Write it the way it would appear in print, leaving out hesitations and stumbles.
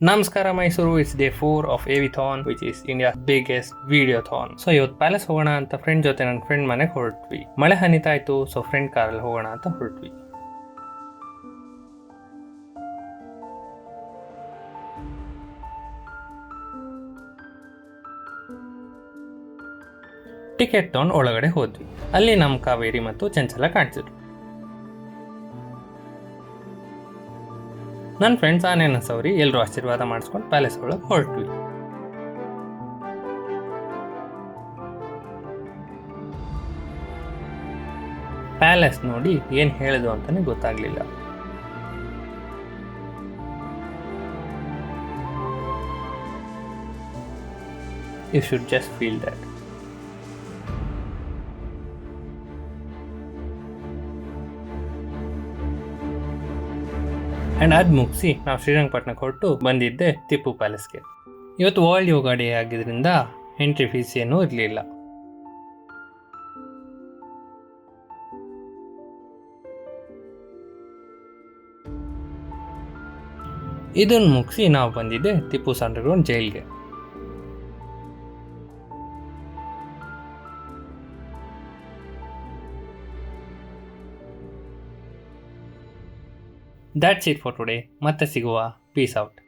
ನಮಸ್ಕಾರ Mysuru. It's day 4 of Evithon, which is India biggest videothon. So ಇವತ್ತು palace ಹೋಗೋಣ ಅಂತ ಫ್ರೆಂಡ್ ಜೊತೆ ನನ್ನ ಫ್ರೆಂಡ್ ಮನೆಗೆ ಹೊರಟ್ವಿ. ಮಳೆ ಹನಿತಾ ಇತ್ತು, ಸೊ ಫ್ರೆಂಡ್ ಕಾರಲ್ಲಿ ಹೋಗೋಣ ಅಂತ ಹೊರಟ್ವಿ. ಟಿಕೆಟ್ ತಗೊಂಡು ಒಳಗಡೆ ಹೋದ್ವಿ. ಅಲ್ಲಿ ನಮ್ಮ ಕಾವೇರಿ ಮತ್ತು ಚಂಚಲ ಕಾಣಿಸಿದ್ರು. ನನ್ನ ಫ್ರೆಂಡ್ಸ್ ಆನೇನ ಸೌರಿ ಎಲ್ಲರೂ ಆಶೀರ್ವಾದ ಮಾಡಿಸ್ಕೊಂಡು ಪ್ಯಾಲೇಸ್ ಒಳಗೆ ಹೊರಟ್ವಿ. ಪ್ಯಾಲೇಸ್ ನೋಡಿ ಏನು ಹೇಳಿದು ಅಂತಾನೆ ಗೊತ್ತಾಗ್ಲಿಲ್ಲ. You should just feel that. And ಅದು ಮುಗಿಸಿ ನಾವು ಶ್ರೀರಂಗಪಟ್ಟಣಕ್ಕೆ ಹೊರಟು ಬಂದಿದ್ದೆ ಟಿಪ್ಪು ಪ್ಯಾಲೇಸ್ಗೆ. ಇವತ್ತು ವರ್ಲ್ಡ್ ಯೋಗ ಡೇ ಆಗಿದ್ದರಿಂದ ಎಂಟ್ರಿ ಫೀಸ್ ಏನೂ ಇರಲಿಲ್ಲ. ಇದನ್ನು ಮುಗಿಸಿ ನಾವು ಬಂದಿದ್ದೆ ಟಿಪ್ಪು ಅಂಡರ್ಗ್ರೌಂಡ್ ಜೈಲ್ಗೆ. That's it for today. ಮತ್ತೆ ಸಿಗುವ. Piece out.